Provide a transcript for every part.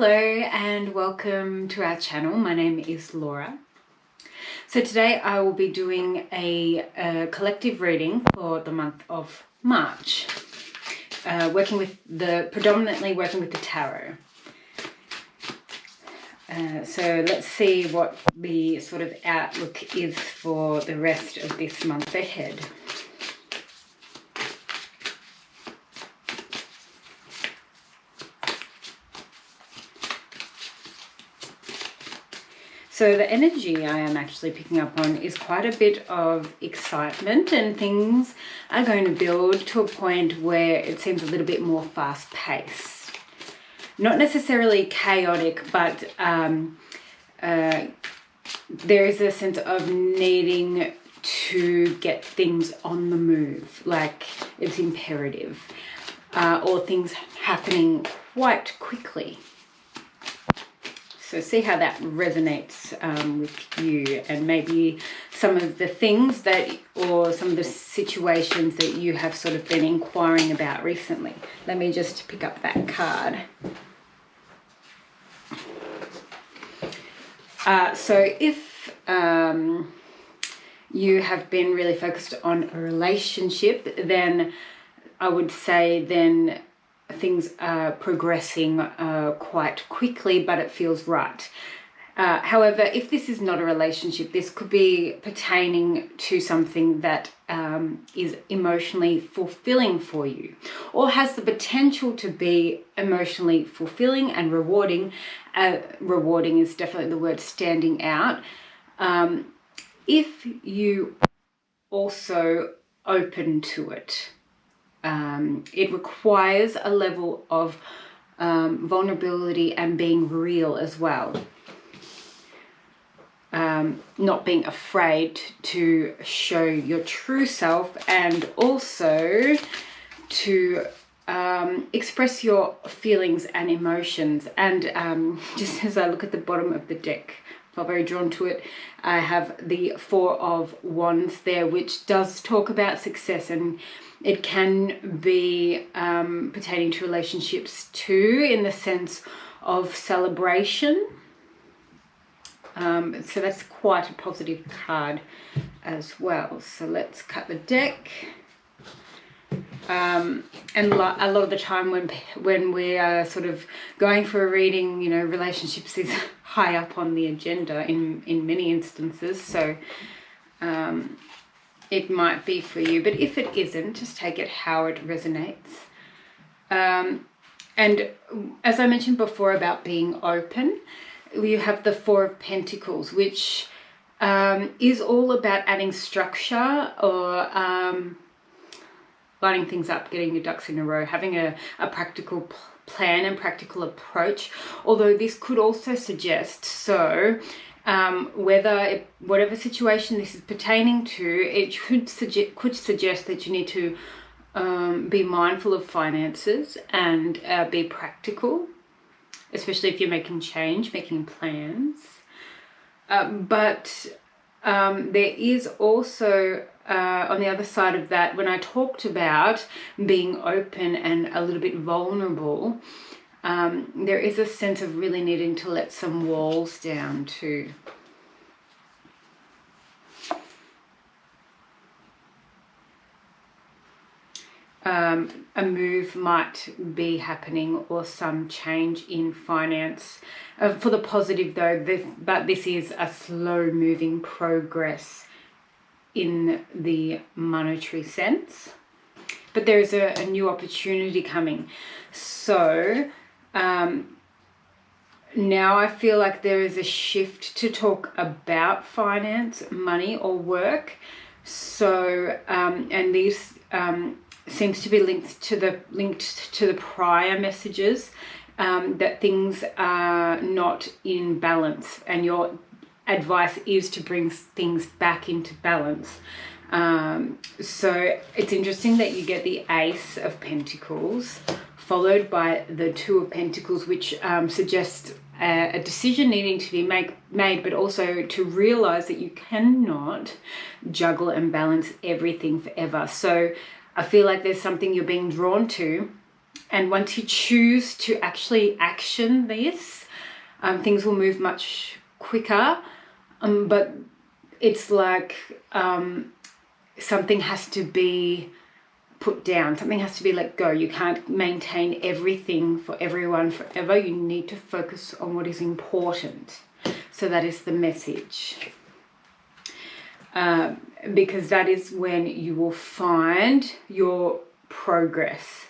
Hello and welcome to our channel. My name is Laura. So today I will be doing a collective reading for the month of March, predominantly working with the tarot. So let's see what the sort of outlook is for the rest of this month ahead. So the energy I am actually picking up on is quite a bit of excitement, and things are going to build to a point where it seems a little bit more fast-paced. Not necessarily chaotic, but there is a sense of needing to get things on the move, like it's imperative, or things happening quite quickly. So see how that resonates with you, and maybe some of the things or some of the situations that you have sort of been inquiring about recently. Let me just pick up that card. So if you have been really focused on a relationship, then I would say then things are progressing quite quickly, but it feels right. However, if this is not a relationship, this could be pertaining to something that is emotionally fulfilling for you, or has the potential to be emotionally fulfilling and rewarding. Rewarding is definitely the word standing out. If you also open to it. It requires a level of vulnerability and being real as well. Not being afraid to show your true self, and also to express your feelings and emotions. And just as I look at the bottom of the deck, I felt very drawn to it. I have the Four of Wands there, which does talk about success, and it can be pertaining to relationships too, in the sense of celebration. So that's quite a positive card as well. So let's cut the deck. And a lot of the time when we are sort of going for a reading, you know, relationships is high up on the agenda in many instances. So it might be for you, but if it isn't, just take it how it resonates. And as I mentioned before about being open, you have the Four of Pentacles, which is all about adding structure, or lining things up, getting your ducks in a row, having a practical plan and practical approach. Although this could also suggest, whatever situation this is pertaining to, it could suggest that you need to be mindful of finances and be practical, especially if you're making plans. But there is also, on the other side of that, when I talked about being open and a little bit vulnerable, there is a sense of really needing to let some walls down too. A move might be happening, or some change in finance. For the positive though, but this is a slow moving progress in the monetary sense. But there is a new opportunity coming. So now I feel like there is a shift to talk about finance, money, or work. So and these seems to be linked to the prior messages, that things are not in balance, and your advice is to bring things back into balance. So it's interesting that you get the Ace of Pentacles followed by the Two of Pentacles, which suggests a decision needing to be made, but also to realize that you cannot juggle and balance everything forever. So I feel like there's something you're being drawn to And once you choose to actually action this, things will move much quicker. But it's like something has to be put down. Something has to be let go. You can't maintain everything for everyone forever. You need to focus on what is important. So that is the message. Because that is when you will find your progress.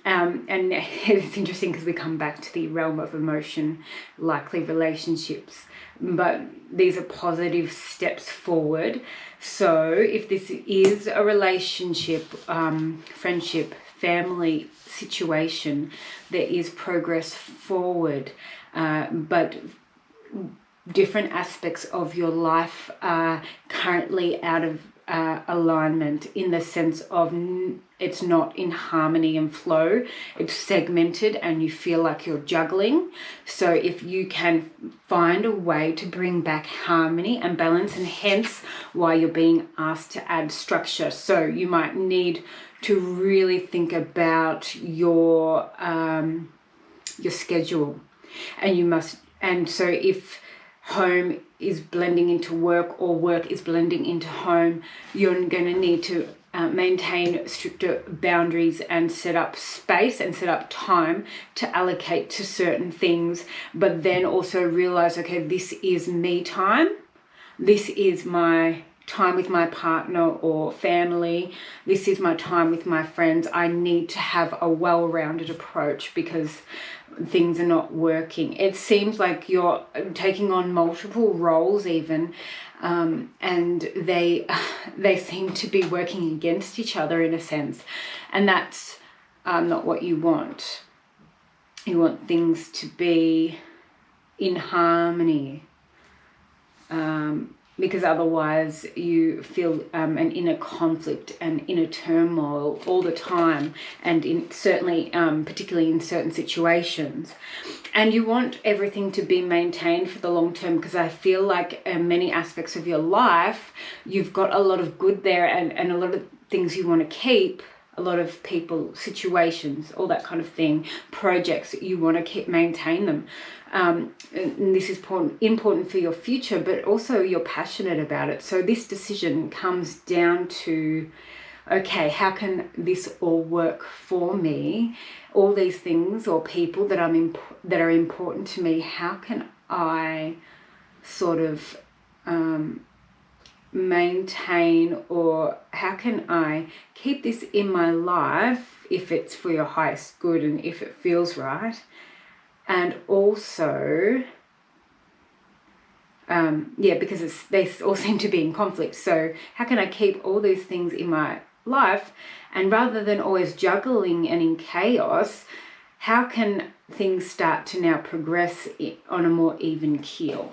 And it's interesting because we come back to the realm of emotion, likely relationships, but these are positive steps forward. So if this is a relationship, friendship, family situation, there is progress forward, but different aspects of your life are currently out of alignment, in the sense of it's not in harmony and flow. It's segmented and you feel like you're juggling. So if you can find a way to bring back harmony and balance, and hence why you're being asked to add structure. So you might need to really think about your schedule, and so if home is blending into work or work is blending into home, you're going to need to maintain stricter boundaries and set up space and set up time to allocate to certain things, but then also realize, okay, this is me time. This is my time with my partner or family. This is my time with my friends. I need to have a well-rounded approach because things are not working. It seems like you're taking on multiple roles even, and they seem to be working against each other in a sense, and that's not what you want. You want things to be in harmony, because otherwise you feel an inner conflict and inner turmoil all the time, and certainly particularly in certain situations. And you want everything to be maintained for the long term, because I feel like in many aspects of your life you've got a lot of good there, and a lot of things you want to keep, a lot of people, situations, all that kind of thing, projects, you want to maintain them. And this is important for your future, but also you're passionate about it. So this decision comes down to, okay, how can this all work for me? All these things or people that are important to me, how can I sort of maintain, or how can I keep this in my life if it's for your highest good and if it feels right? And also, because they all seem to be in conflict. So how can I keep all these things in my life, and rather than always juggling and in chaos, how can things start to now progress on a more even keel?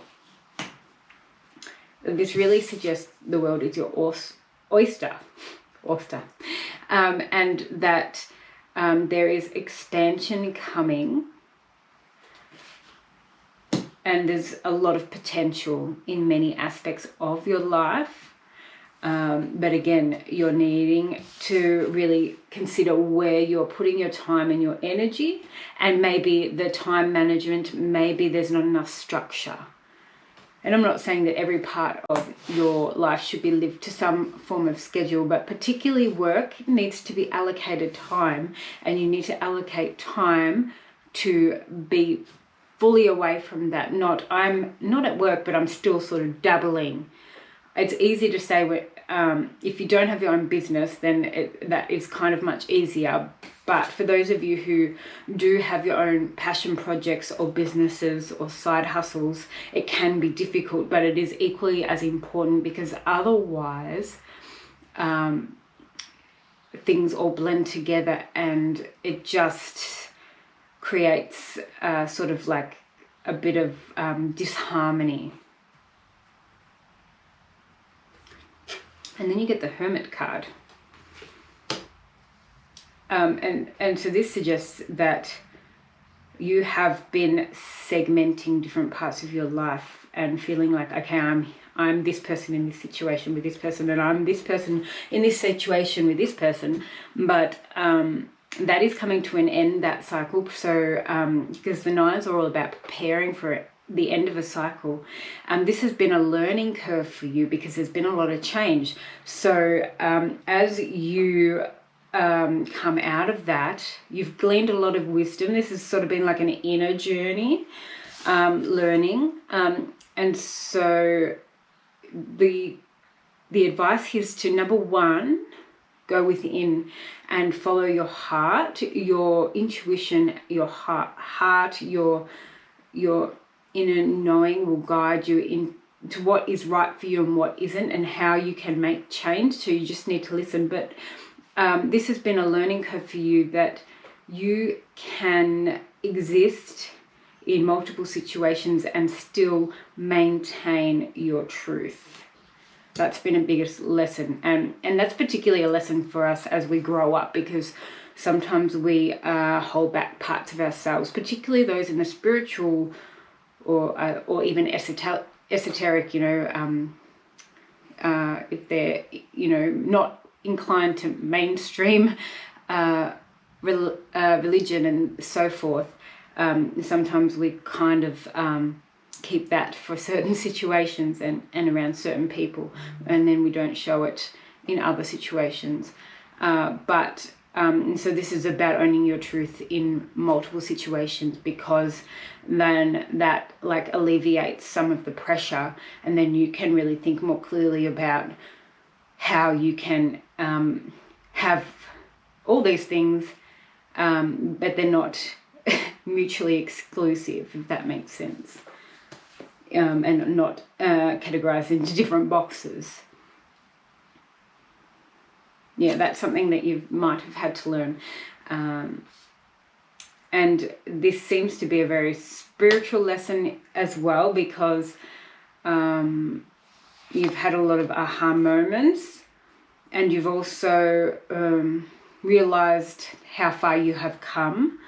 This really suggests the world is your oyster, and that there is expansion coming, and there's a lot of potential in many aspects of your life. But again, you're needing to really consider where you're putting your time and your energy, and maybe the time management, maybe there's not enough structure. And I'm not saying that every part of your life should be lived to some form of schedule, but particularly work needs to be allocated time, and you need to allocate time to be fully away from that. I'm not at work, but I'm still sort of dabbling. It's easy to say, if you don't have your own business, then that is kind of much easier. But for those of you who do have your own passion projects or businesses or side hustles, it can be difficult, but it is equally as important, because otherwise things all blend together and it just creates sort of like a bit of disharmony. And then you get the Hermit card. And so this suggests that you have been segmenting different parts of your life and feeling like, okay, I'm this person in this situation with this person, and I'm this person in this situation with this person. But that is coming to an end, that cycle. So because the nines are all about preparing for it, the end of a cycle. This has been a learning curve for you because there's been a lot of change. So as you come out of that, you've gleaned a lot of wisdom. This has sort of been like an inner journey, learning. And so the advice is to, number one, go within and follow your heart, your intuition, your heart, your inner knowing will guide you into what is right for you and what isn't, and how you can make change. So you just need to listen. But this has been a learning curve for you, that you can exist in multiple situations and still maintain your truth. That's been a biggest lesson, and that's particularly a lesson for us as we grow up, because sometimes we hold back parts of ourselves, particularly those in the spiritual or even esoteric, you know, if they're, you know, not inclined to mainstream religion and so forth. Sometimes we kind of keep that for certain situations and around certain people, and then we don't show it in other situations. So this is about owning your truth in multiple situations, because then that like alleviates some of the pressure, and then you can really think more clearly about how you can have all these things, but they're not mutually exclusive, if that makes sense, and not categorized into different boxes. Yeah, that's something that you might have had to learn. And this seems to be a very spiritual lesson as well, because you've had a lot of aha moments, and you've also realized how far you have come.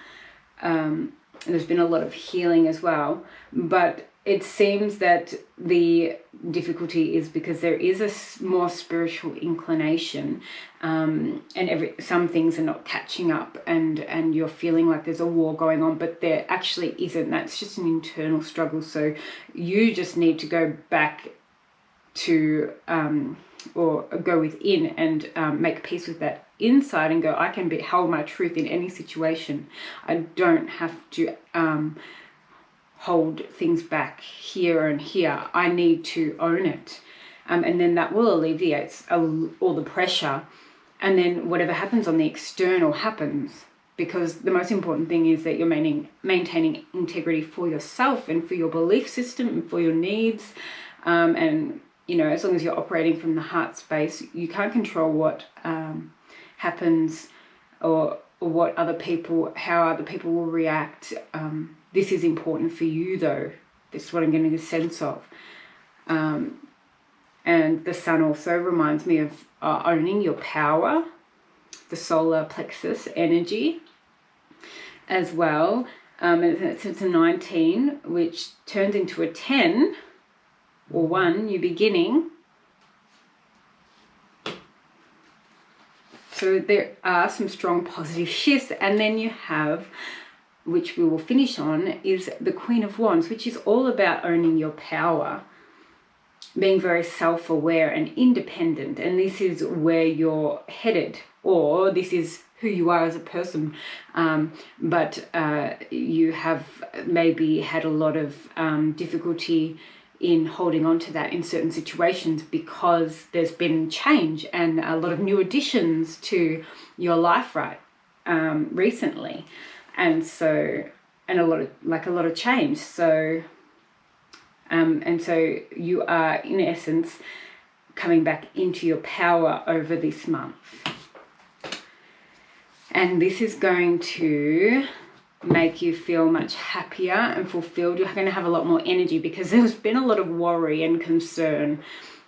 And there's been a lot of healing as well, but it seems that the difficulty is because there is a more spiritual inclination, and some things are not catching up, and you're feeling like there's a war going on, but there actually isn't. That's just an internal struggle. So you just need to go back to or go within and make peace with that inside, and go, I can hold my truth in any situation. I don't have to hold things back here and here. I need to own it, and then that will alleviate all the pressure, and then whatever happens on the external happens, because the most important thing is that you're maintaining integrity for yourself and for your belief system and for your needs, and you know, as long as you're operating from the heart space, you can't control what happens or what how other people will react. This is important for you, though. This is what I'm getting a sense of. And the sun also reminds me of owning your power, the solar plexus energy as well. And it's a 19, which turns into a 10, or 1, new beginning. So there are some strong positive shifts. And then you have, which we will finish on, is the Queen of Wands, which is all about owning your power, being very self-aware and independent. And this is where you're headed, or this is who you are as a person. But you have maybe had a lot of difficulty in holding on to that in certain situations, because there's been change and a lot of new additions to your life recently. And so, and a lot of change. So, and so you are in essence coming back into your power over this month. And this is going to make you feel much happier and fulfilled. You're going to have a lot more energy, because there's been a lot of worry and concern.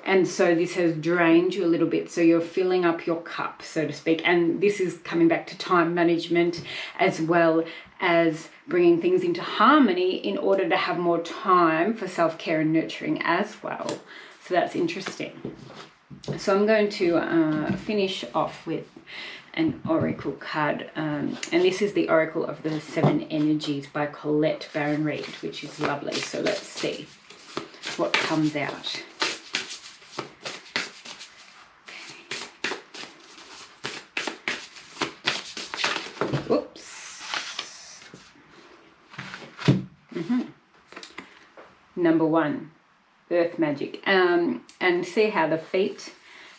And so this has drained you a little bit. So you're filling up your cup, so to speak. And this is coming back to time management, as well as bringing things into harmony in order to have more time for self-care and nurturing as well. So that's interesting. So I'm going to finish off with an oracle card, and this is the Oracle of the Seven Energies by Colette Baron-Reid, which is lovely. So let's see what comes out. Number 1, earth magic, and see how the feet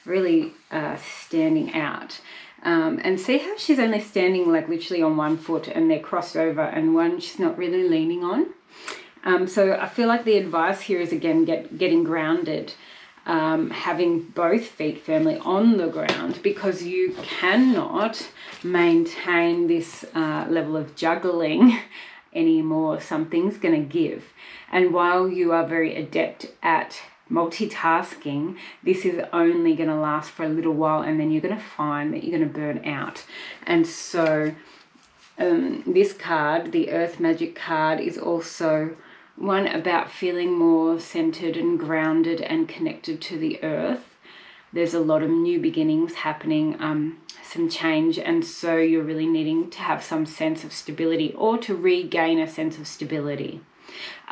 really standing out, and see how she's only standing like literally on one foot and they're crossed over, and one she's not really leaning on. So I feel like the advice here is again getting grounded, having both feet firmly on the ground, because you cannot maintain this level of juggling anymore. Something's going to give. And while you are very adept at multitasking, this is only going to last for a little while, and then you're going to find that you're going to burn out. And so this card, the Earth Magic card, is also one about feeling more centered and grounded and connected to the earth. There's a lot of new beginnings happening, some change, and so you're really needing to have some sense of stability, or to regain a sense of stability.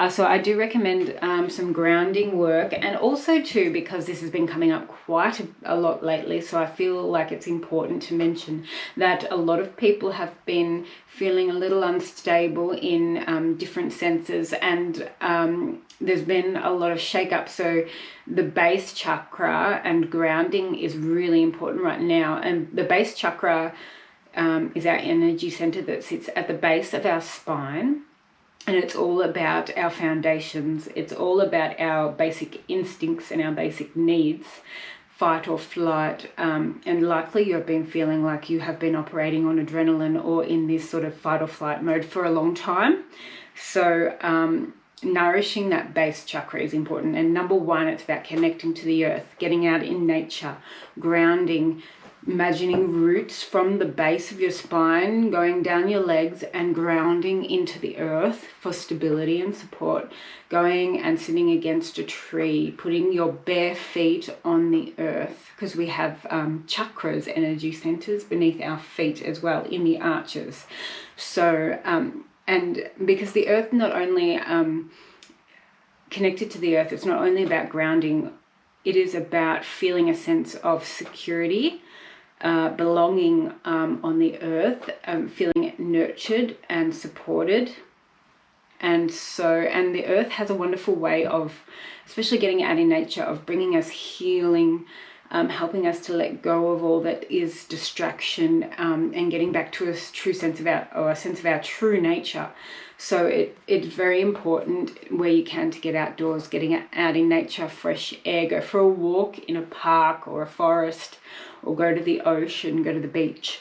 So I do recommend some grounding work, and also too, because this has been coming up quite a lot lately, so I feel like it's important to mention that a lot of people have been feeling a little unstable in different senses, and there's been a lot of shake-up. So the base chakra and grounding is really important right now, and the base chakra is our energy center that sits at the base of our spine. And it's all about our foundations. It's all about our basic instincts and our basic needs, fight or flight. And likely you have been feeling like you have been operating on adrenaline or in this sort of fight or flight mode for a long time. So nourishing that base chakra is important. And number 1, it's about connecting to the earth, getting out in nature, grounding, imagining roots from the base of your spine going down your legs and grounding into the earth for stability and support, going and sitting against a tree, putting your bare feet on the earth, because we have chakras, energy centers beneath our feet as well, in the arches. So and because the earth not only connected to the earth, it's not only about grounding, it is about feeling a sense of security, belonging on the earth, feeling nurtured and supported. And the earth has a wonderful way of, especially getting out in nature, of bringing us healing, helping us to let go of all that is distraction, and getting back to a true sense of our true nature. So it's very important where you can to get outdoors, getting out in nature, fresh air, go for a walk in a park or a forest, or go to the ocean, go to the beach.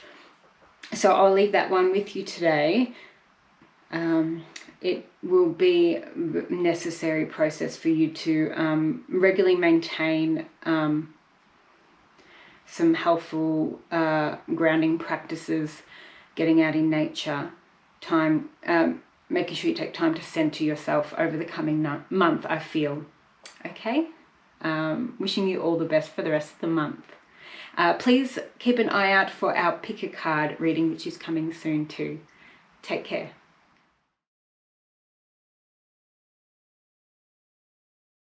So I'll leave that one with you today. It will be a necessary process for you to regularly maintain some helpful grounding practices, getting out in nature, time, making sure you take time to center yourself over the coming month, I feel. Okay? Wishing you all the best for the rest of the month. Please keep an eye out for our Pick a Card reading, which is coming soon too. Take care.